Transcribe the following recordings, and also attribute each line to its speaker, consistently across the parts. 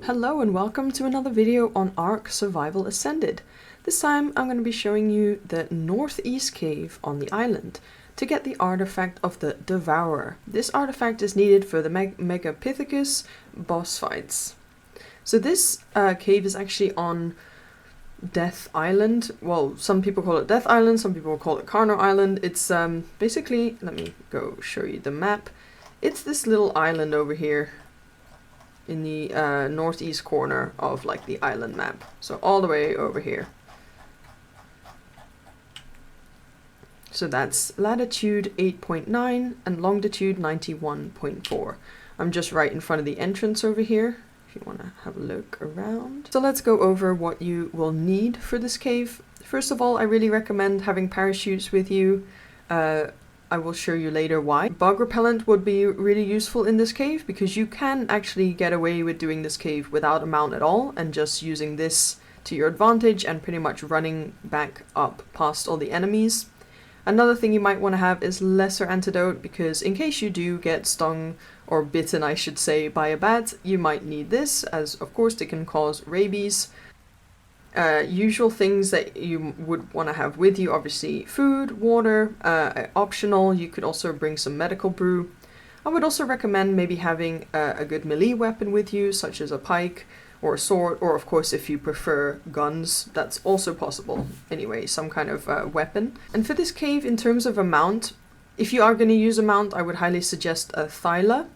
Speaker 1: Hello and welcome to another video on Ark Survival Ascended. This time I'm going to be showing you the northeast cave on the island to get the artifact of the Devourer. This artifact is needed for the Megapithecus boss fights. So this cave is actually on Death Island. Well, some people call it Death Island, some people call it Carno Island. It's basically, let me go show you the map. It's this little island over here in the northeast corner of like the island map. So all the way over here. So that's latitude 8.9 and longitude 91.4. I'm just right in front of the entrance over here, if you want to have a look around. So let's go over what you will need for this cave. First of all, I really recommend having parachutes with you. I will show you later why. Bug repellent would be really useful in this cave because you can actually get away with doing this cave without a mount at all and just using this to your advantage and pretty much running back up past all the enemies. Another thing you might want to have is lesser antidote because in case you do get stung or bitten, I should say, by a bat, you might need this, as of course it can cause rabies. Usual things that you would want to have with you, obviously food, water, optional. You could also bring some medical brew. I would also recommend maybe having a good melee weapon with you, such as a pike or a sword, or of course if you prefer guns, that's also possible. Anyway, some kind of weapon. And for this cave, in terms of a mount, if you are going to use a mount, I would highly suggest a Thyla.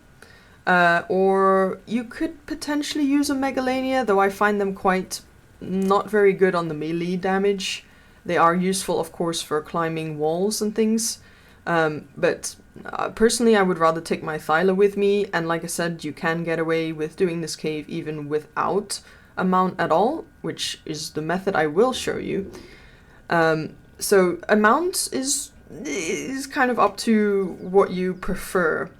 Speaker 1: Or you could potentially use a Megalania, though I find them quite not very good on the melee damage. They are useful, of course, for climbing walls and things. But personally, I would rather take my Thyla with me. And like I said, you can get away with doing this cave even without a mount at all, which is the method I will show you. So a mount is kind of up to what you prefer.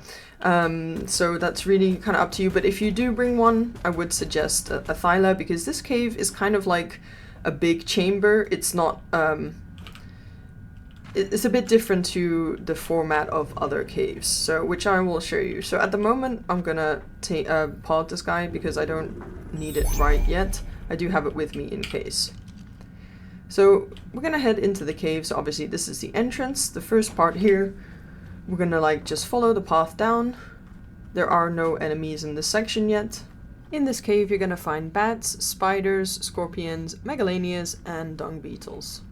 Speaker 1: So that's really kind of up to you, but if you do bring one, I would suggest a Thyla because this cave is kind of like a big chamber. It's not, it's a bit different to the format of other caves, so which I will show you. So at the moment, I'm gonna pod this guy because I don't need it right yet. I do have it with me in case. So we're gonna head into the cave. So obviously this is the entrance, the first part here. We're gonna like just follow the path down. There are no enemies in this section yet. In this cave you're gonna find bats, spiders, scorpions, megalanias, and dung beetles.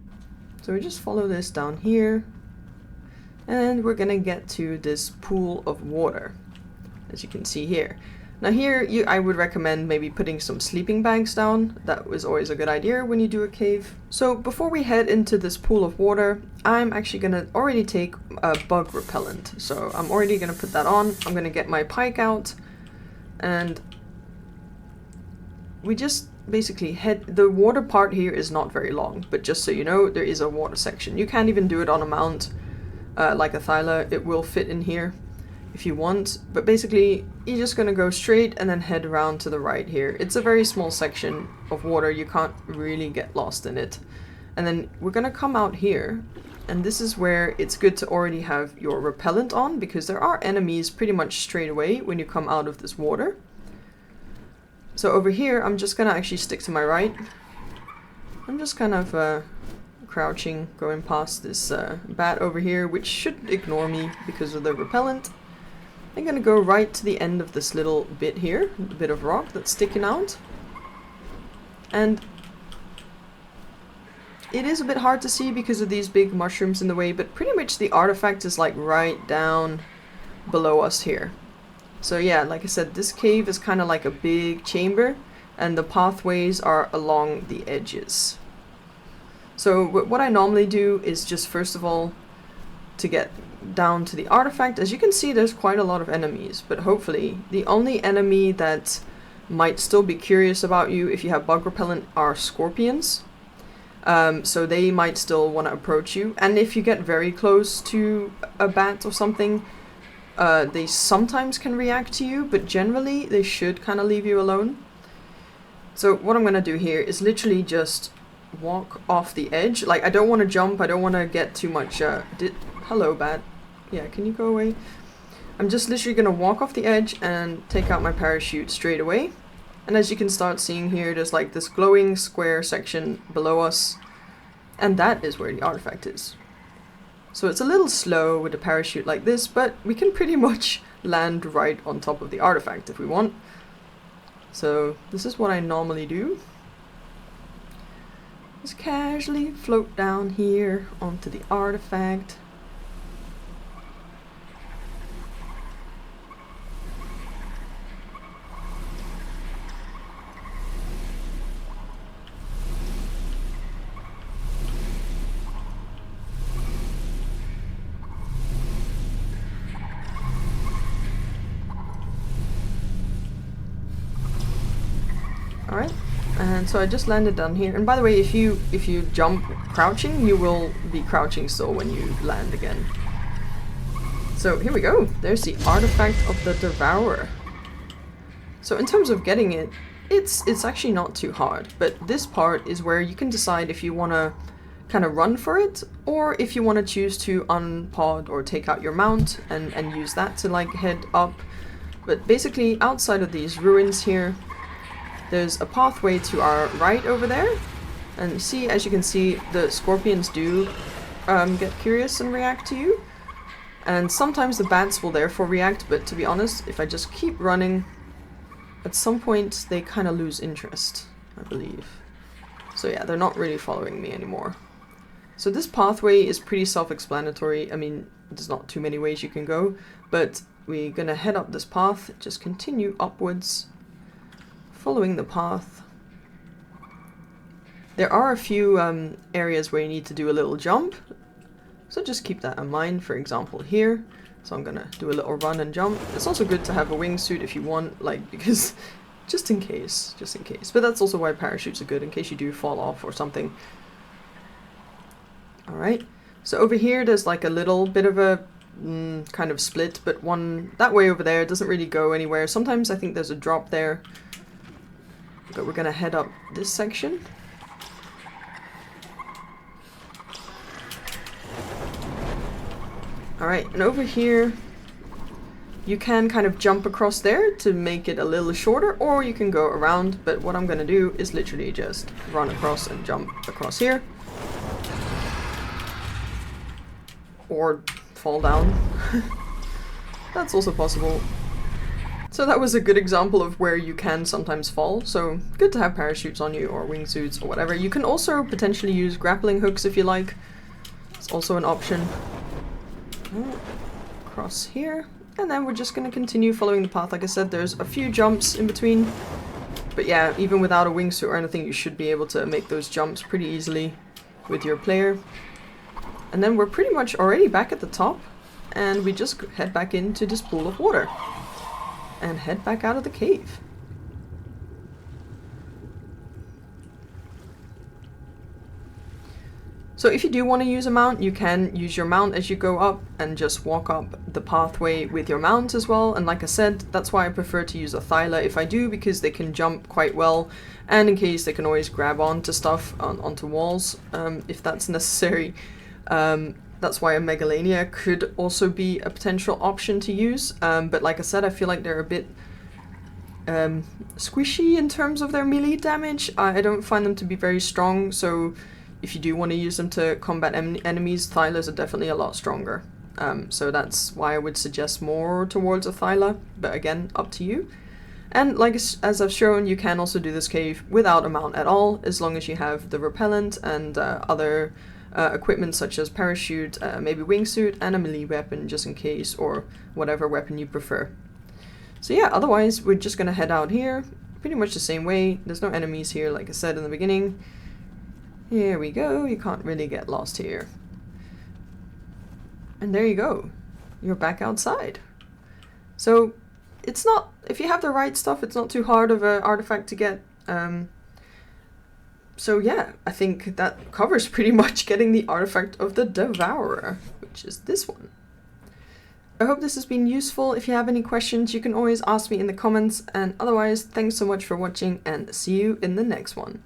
Speaker 1: So we just follow this down here. And we're gonna get to this pool of water, as you can see here. Now here, I would recommend maybe putting some sleeping bags down. That was always a good idea when you do a cave. So before we head into this pool of water, I'm actually gonna already take a bug repellent. So I'm already gonna put that on. I'm gonna get my pike out. And we just basically the water part here is not very long, but just so you know, there is a water section. You can't even do it on a mount like a Thyla. It will fit in here if you want, but basically you're just gonna go straight and then head around to the right here. It's a very small section of water, you can't really get lost in it. And then we're gonna come out here, and this is where it's good to already have your repellent on because there are enemies pretty much straight away when you come out of this water. So over here I'm just gonna actually stick to my right. I'm just kind of crouching, going past this bat over here, which should ignore me because of the repellent. I'm gonna go right to the end of this little bit here, a bit of rock that's sticking out. And it is a bit hard to see because of these big mushrooms in the way, but pretty much the artifact is like right down below us here. So yeah, like I said, this cave is kind of like a big chamber, and the pathways are along the edges. So what I normally do is just first of all, to get down to the artifact, as you can see there's quite a lot of enemies, but hopefully the only enemy that might still be curious about you if you have bug repellent are scorpions. So they might still want to approach you, and if you get very close to a bat or something, they sometimes can react to you, but generally they should kind of leave you alone. So what I'm gonna do here is literally just walk off the edge. Like, I don't want to jump, I don't want to get too much hello bat, yeah, can you go away? I'm just literally gonna walk off the edge and take out my parachute straight away. And as you can start seeing here, there's like this glowing square section below us, and that is where the artifact is. So it's a little slow with a parachute like this, but we can pretty much land right on top of the artifact if we want. So this is what I normally do. Just casually float down here onto the artifact. Alright, and so I just landed down here. And by the way, if you jump crouching, you will be crouching still when you land again. So here we go. There's the artifact of the Devourer. So in terms of getting it, it's actually not too hard. But this part is where you can decide if you want to kind of run for it, or if you want to choose to unpod or take out your mount and use that to like head up. But basically outside of these ruins here, there's a pathway to our right over there, and see, as you can see, the scorpions do get curious and react to you, and sometimes the bats will therefore react, but to be honest, if I just keep running, at some point they kind of lose interest, I believe. So yeah, they're not really following me anymore. So this pathway is pretty self-explanatory. I mean, there's not too many ways you can go, but we're gonna head up this path, just continue upwards, following the path. There are a few areas where you need to do a little jump, so just keep that in mind. For example here, so I'm gonna do a little run and jump. It's also good to have a wingsuit if you want, like, because just in case. But that's also why parachutes are good, in case you do fall off or something. Alright, so over here there's like a little bit of a kind of split, but one that way over there doesn't really go anywhere. Sometimes I think there's a drop there. But we're gonna head up this section. Alright, and over here you can kind of jump across there to make it a little shorter, or you can go around, but what I'm gonna do is literally just run across and jump across here. Or fall down. That's also possible. So that was a good example of where you can sometimes fall, so good to have parachutes on you or wingsuits or whatever. You can also potentially use grappling hooks if you like. It's also an option. Across here, and then we're just going to continue following the path. Like I said, there's a few jumps in between, but yeah, even without a wingsuit or anything, you should be able to make those jumps pretty easily with your player. And then we're pretty much already back at the top, and we just head back into this pool of water. And head back out of the cave. So if you do want to use a mount, you can use your mount as you go up and just walk up the pathway with your mount as well. And like I said, that's why I prefer to use a Thyla if I do, because they can jump quite well, and in case they can always grab onto stuff, onto walls, if that's necessary. That's why a Megalania could also be a potential option to use, but like I said, I feel like they're a bit squishy in terms of their melee damage. I don't find them to be very strong, so if you do want to use them to combat enemies, Thylas are definitely a lot stronger. So that's why I would suggest more towards a Thyla, but again, up to you. And like as I've shown, you can also do this cave without a mount at all, as long as you have the repellent and other equipment such as parachute, maybe wingsuit, and a melee weapon just in case, or whatever weapon you prefer. So yeah, otherwise we're just gonna head out here, pretty much the same way. There's no enemies here, like I said in the beginning. Here we go, you can't really get lost here. And there you go, you're back outside. So it's not, if you have the right stuff, it's not too hard of an artifact to get. So yeah, I think that covers pretty much getting the artifact of the Devourer, which is this one. I hope this has been useful. If you have any questions, you can always ask me in the comments, and otherwise, thanks so much for watching, and see you in the next one.